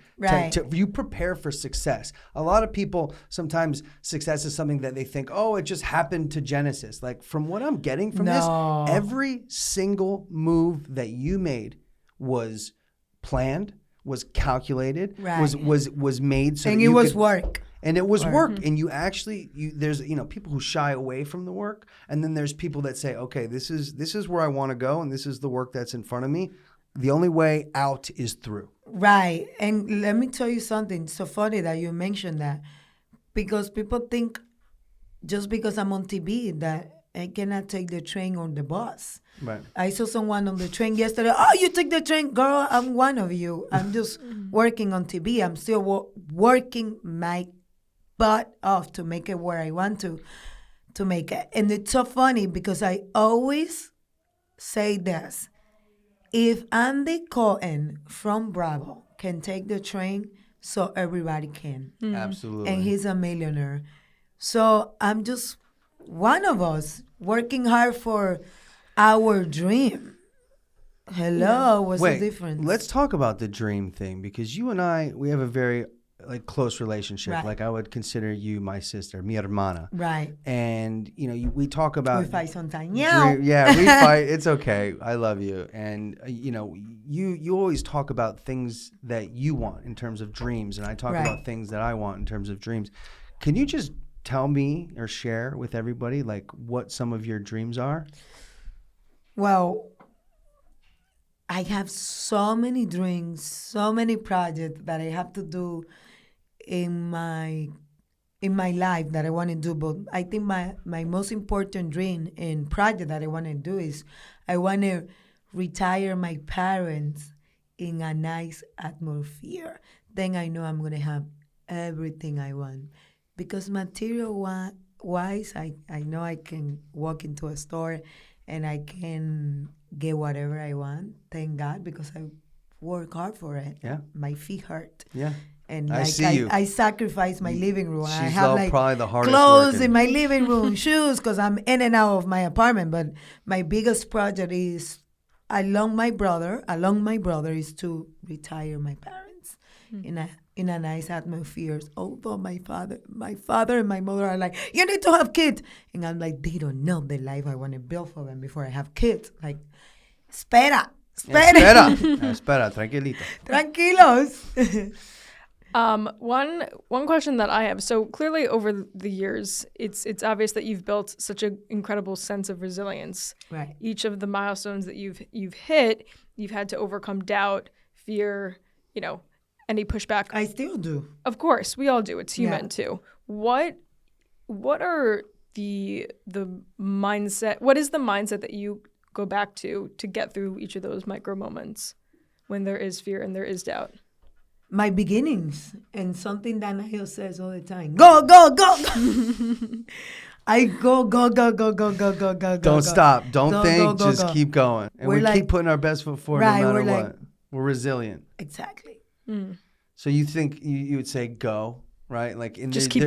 for success. A lot of people, sometimes success is something that they think, oh, it just happened to Genesis. Like, from what I'm getting from this, every single move that you made was planned, was calculated, was made. So and it was work. And it was work. And you actually, there's people who shy away from the work. And then there's people that say, okay, this is where I want to go. And this is the work that's in front of me. The only way out is through. Right. And let me tell you something. So funny that you mentioned that. Because people think just because I'm on TV that I cannot take the train or the bus. Right. I saw someone on the train yesterday. Oh, you took the train, girl. I'm one of you. I'm just working on TV. I'm still working my butt off to make it where I want to make it. And it's so funny because I always say this. If Andy Cohen from Bravo can take the train, so everybody can. Absolutely. And he's a millionaire. So I'm just one of us working hard for our dream. Hello, what's the difference? Let's talk about the dream thing, because you and I, we have a very close relationship. Right. Like I would consider you my sister, mi hermana. Right. And we talk about. We fight sometimes. Yeah, we fight. It's okay. I love you. And you always talk about things that you want in terms of dreams, and I talk about things that I want in terms of dreams. Can you just tell me or share with everybody what some of your dreams are? Well, I have so many dreams, so many projects that I have to do in my life that I want to do. But I think my most important dream and project that I want to do is I want to retire my parents in a nice atmosphere. Then I know I'm going to have everything I want. Because material-wise, I know I can walk into a store and I can get whatever I want. Thank God, because I work hard for it. Yeah. My feet hurt. Yeah. And I see you. I sacrifice my living room. I She's have probably the hardest clothes working. in my living room, shoes, because I'm in and out of my apartment. But my biggest project is along my brother is to retire my parents in a nice atmosphere. Although my father and my mother are like, you need to have kids, and I'm like, they don't know the life I want to build for them before I have kids. Like, espera, tranquilito. Tranquilos. One question that I have. So clearly over the years, it's obvious that you've built such an incredible sense of resilience. Right. Each of the milestones that you've hit, you've had to overcome doubt, fear, any pushback. I still do. Of course, we all do. It's human too. What are the mindset? What is the mindset that you go back to get through each of those micro moments when there is fear and there is doubt? My beginnings, and something that Nahil says all the time: go, go, go, go. I go. Don't stop. Don't think. Just keep going. And we keep putting our best foot forward no matter what. We're resilient. Exactly. So you think you would say go, right? Just keep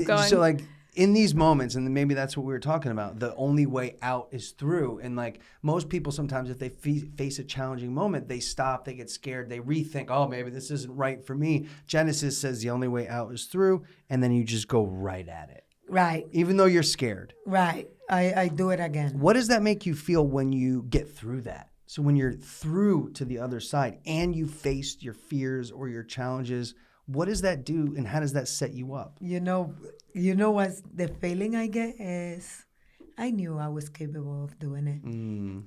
going. So in these moments, and maybe that's what we were talking about, the only way out is through. And most people sometimes, if they face a challenging moment, they stop, they get scared, they rethink, oh, maybe this isn't right for me. Genesis says the only way out is through, and then you just go right at it. Right. Even though you're scared. Right. I do it again. What does that make you feel when you get through that? So when you're through to the other side and you faced your fears or your challenges, what does that do, and how does that set you up? You know what's the feeling I get is I knew I was capable of doing it.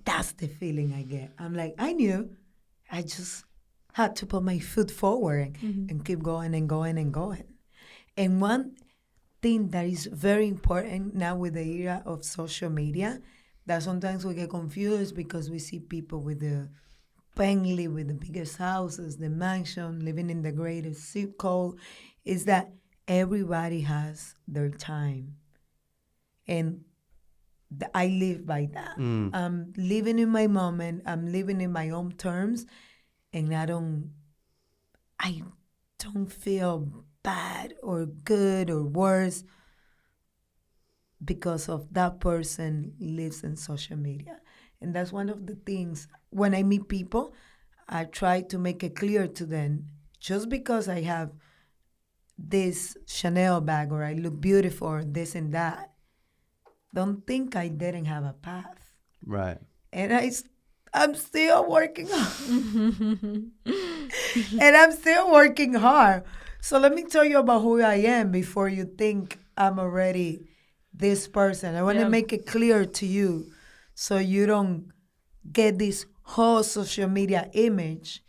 That's the feeling I get. I'm like, I knew. I just had to put my foot forward and keep going and going and going. And one thing that is very important now with the era of social media, that sometimes we get confused because we see people with the Bentley, with the biggest houses, the mansion, living in the greatest zip code, is that everybody has their time. And I live by that. I'm living in my moment. I'm living in my own terms. And I don't feel bad or good or worse because of that person lives in social media. And that's one of the things, when I meet people, I try to make it clear to them, just because I have this Chanel bag or I look beautiful or this and that, don't think I didn't have a path. Right. And I'm still working hard. And I'm still working hard. So let me tell you about who I am before you think I'm already this person. I want to make it clear to you so you don't get this whole social media image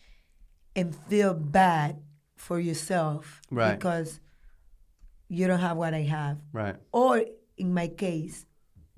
and feel bad for yourself because you don't have what I have. Right. Or in my case,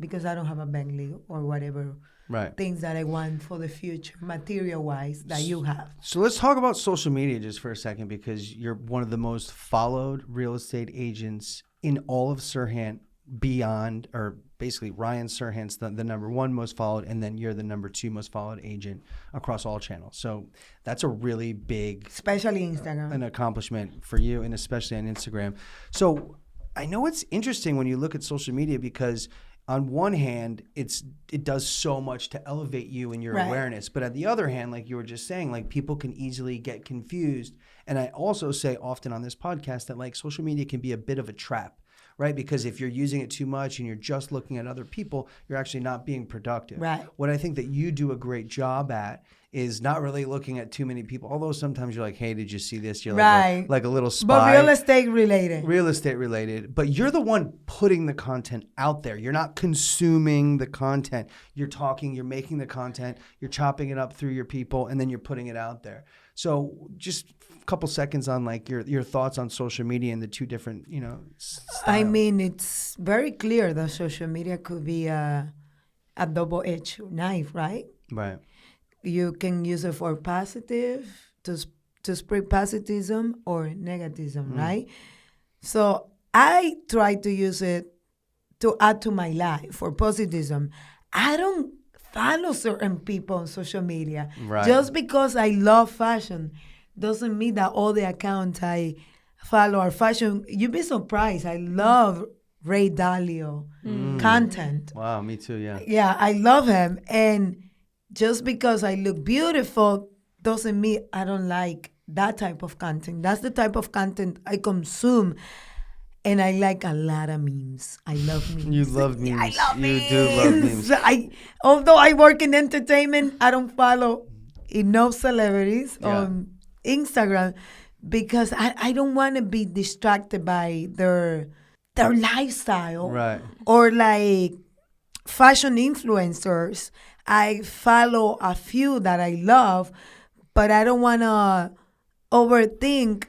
because I don't have a Bentley or whatever Right. things that I want for the future, material-wise, that you have. So let's talk about social media just for a second, because you're one of the most followed real estate agents in all of Sirhan, beyond, or basically Ryan Sirhan's the number one most followed, and then you're the number 2 most followed agent across all channels. So that's a really big, Especially Instagram. an accomplishment for you, and especially on Instagram. So I know it's interesting when you look at social media, because on one hand, it does so much to elevate you and your awareness. But on the other hand, like you were just saying, like people can easily get confused. And I also say often on this podcast that like social media can be a bit of a trap, right? Because if you're using it too much and you're just looking at other people, you're actually not being productive. Right. What I think that you do a great job at is not really looking at too many people. Although sometimes you're like, hey, did you see this? You're like a little spy. But real estate related. Real estate related. But you're the one putting the content out there. You're not consuming the content. You're talking, you're making the content, you're chopping it up through your people, and then you're putting it out there. So just a couple seconds on like your thoughts on social media and the two different, styles. I mean, it's very clear that social media could be a double-edged knife, right? Right. You can use it for positive, to spread positivism or negativism, right? So I try to use it to add to my life for positivism. I don't follow certain people on social media. Right. Just because I love fashion doesn't mean that all the accounts I follow are fashion. You'd be surprised. I love Ray Dalio content. Wow, me too, yeah. Yeah, I love him. And just because I look beautiful doesn't mean I don't like that type of content. That's the type of content I consume. And I like a lot of memes. I love memes. You love memes. I love you memes. do love memes. Although I work in entertainment, I don't follow enough celebrities on Instagram because I don't want to be distracted by their lifestyle. Right. Or like fashion influencers. I follow a few that I love, but I don't want to overthink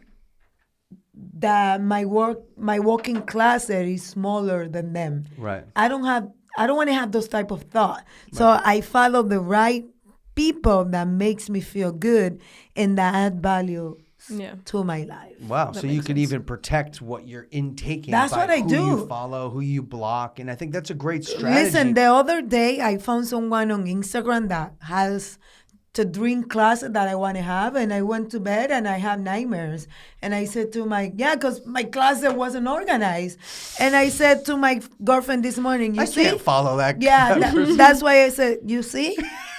that my walking closet is smaller than them. Right. I don't want to have those type of thought. So I follow the right people that makes me feel good and that add value to my life. Wow. So you could even protect what you're intaking. That's by what I who do. You follow, who you block. And I think that's a great strategy. Listen, the other day I found someone on Instagram that has the dream closet that I want to have, and I went to bed and I have nightmares. And I said to because my closet wasn't organized. And I said to my girlfriend this morning, I can't follow that. Yeah, that's why I said, you see?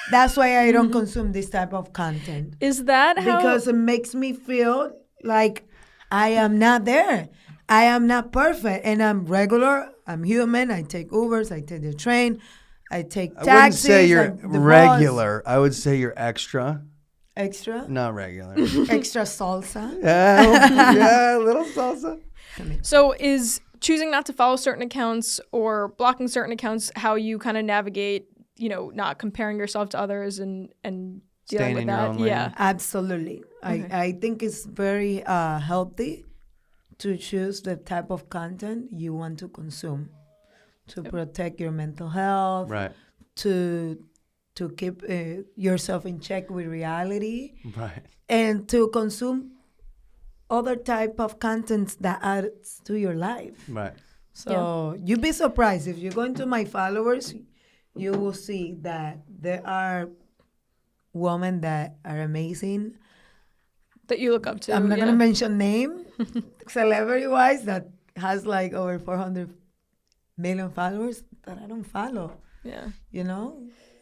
That's why I don't consume this type of content. Is that how? Because it makes me feel like I am not there. I am not perfect. And I'm regular. I'm human. I take Ubers. I take the train. I take taxis. I wouldn't say you're the regular. I would say you're extra. Extra? Not regular. Extra salsa. Yeah, a little salsa. So is choosing not to follow certain accounts or blocking certain accounts how you kind of navigate, not comparing yourself to others and dealing Staying with in your that? own lane. Yeah. Absolutely. Okay. I think it's very healthy to choose the type of content you want to consume to protect your mental health, Right. to keep yourself in check with reality, Right. and to consume other type of contents that adds to your life. Right. So you'd be surprised if you go into my followers, you will see that there are women that are amazing. That you look up to. I'm not gonna mention name, celebrity-wise, that has like over 400 million followers that I don't follow. Yeah.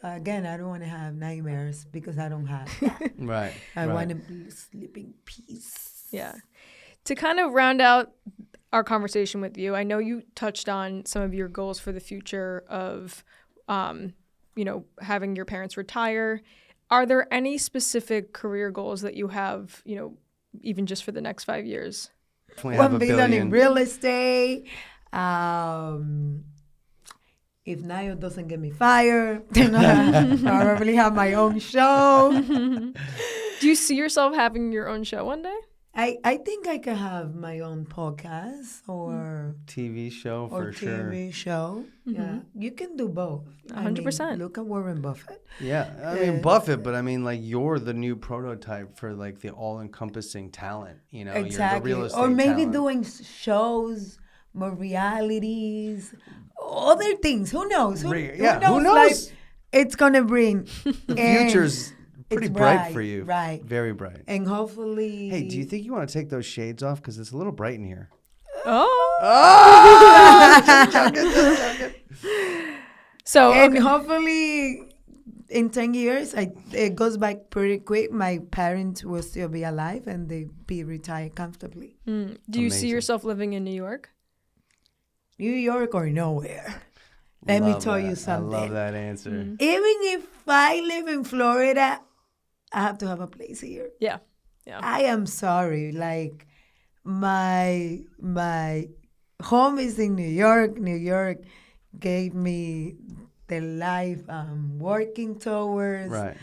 Again, I don't want to have nightmares because I don't have that. Right. I want to sleep in peace. Yeah. To kind of round out our conversation with you, I know you touched on some of your goals for the future of, having your parents retire. Are there any specific career goals that you have, even just for the next 5 years? $1 billion in real estate. If Nayo doesn't get me fired, then I probably have my own show. Do you see yourself having your own show one day? I think I can have my own podcast or TV show for sure. TV show. Yeah, you can do both. 100%. Look at Warren Buffett. Yeah, I mean Buffett, but I mean like you're the new prototype for like the all-encompassing talent. You know, Exactly. You're the real estate Or maybe talent. doing shows, more realities, other things. Who knows? Who knows? Like, it's gonna bring the future's pretty bright for you. Right. Very bright. And hopefully. Hey, do you think you want to take those shades off? Because it's a little bright in here. So, and hopefully in 10 years, it goes back pretty quick. My parents will still be alive and they be retired comfortably. Do you see yourself living in New York? New York or nowhere? Let me tell you something. I love that answer. Even if I live in Florida, I have to have a place here. Yeah. I am sorry. Like my home is in New York. New York gave me the life I'm working towards. Right.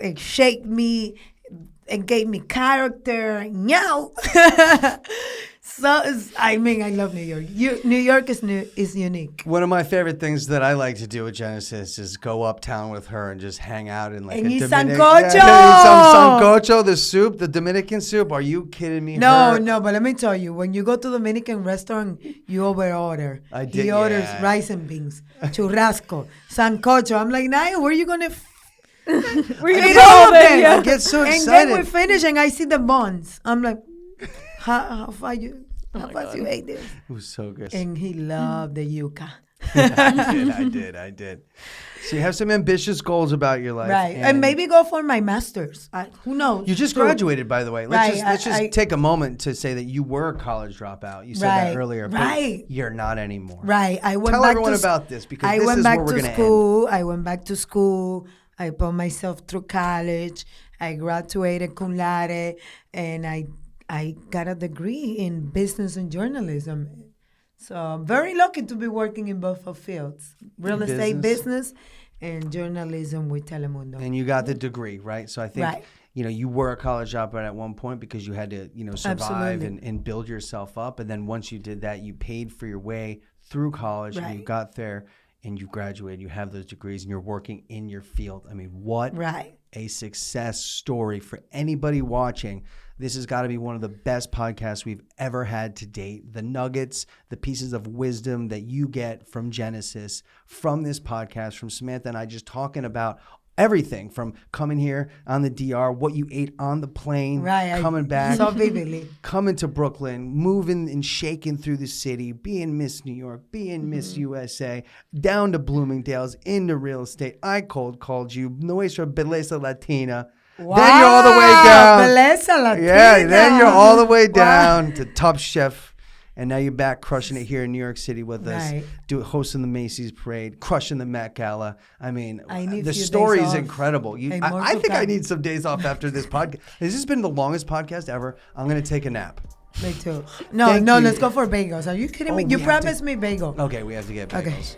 It shaped me. It gave me character. Now. So, I love New York. New York is unique. One of my favorite things that I like to do with Genesis is go uptown with her and just hang out in like and a eat Dominican. sancocho. Eat some sancocho, the soup, the Dominican soup. Are you kidding me? No, but let me tell you, when you go to Dominican restaurant, you over-order. I did, He orders rice and beans, churrasco, sancocho. I'm like, Naya, where are you going to We're gonna eat do all all of of it. it? Yeah. I get so And excited. then we finish and I see the buns. I'm like, how fast you ate this? It was so good. And he loved the yuca. I did. So you have some ambitious goals about your life. Right. And maybe go for my master's. Who knows? You just graduated, by the way. Let's just I take a moment to say that you were a college dropout. You said that earlier. But you're not anymore. Right. I went Tell back everyone to about this because I this went is back where we're to going to end. school. I went back to school. I put myself through college. I graduated cum laude, and I got a degree in business and journalism. So I'm very lucky to be working in both of fields, real estate business and journalism with Telemundo. And you got the degree, right? So I think, you were a college dropout at one point because you had to, survive and build yourself up. And then once you did that, you paid for your way through college and you got there and you graduated, you have those degrees and you're working in your field. I mean, what a success story for anybody watching. This has got to be one of the best podcasts we've ever had to date. The nuggets, the pieces of wisdom that you get from Genesis, from this podcast, from Samantha and I just talking about everything from coming here on the DR, what you ate on the plane, coming back, so vividly, coming to Brooklyn, moving and shaking through the city, being Miss New York, being Miss USA, down to Bloomingdale's, into real estate. I called you, Nuestra Belleza Latina. Wow. Then you're all the way down. Belleza Latina. Yeah, then you're all the way down to Top Chef. And now you're back crushing it here in New York City with us, hosting the Macy's Parade, crushing the Met Gala. I mean, the story is incredible. I think I need some days off after this podcast. This has been the longest podcast ever. I'm going to take a nap. Me too. No, let's go for bagels. Are you kidding me? You promised me bagel. Okay, we have to get bagels.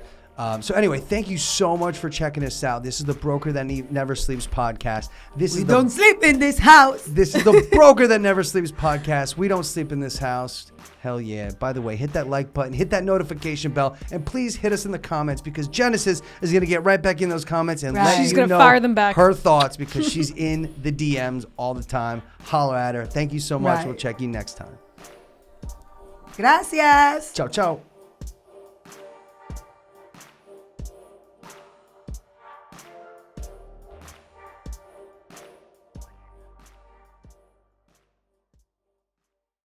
So anyway, thank you so much for checking us out. This is the Broker That Never Sleeps podcast. We don't sleep in this house. This is the Broker That Never Sleeps podcast. We don't sleep in this house. Hell yeah. By the way, hit that like button, hit that notification bell, and please hit us in the comments because Genesis is going to get right back in those comments and let She's you gonna know fire them back. her thoughts because she's in the DMs all the time. Holler at her. Thank you so much. We'll check you next time. Gracias. Ciao, ciao.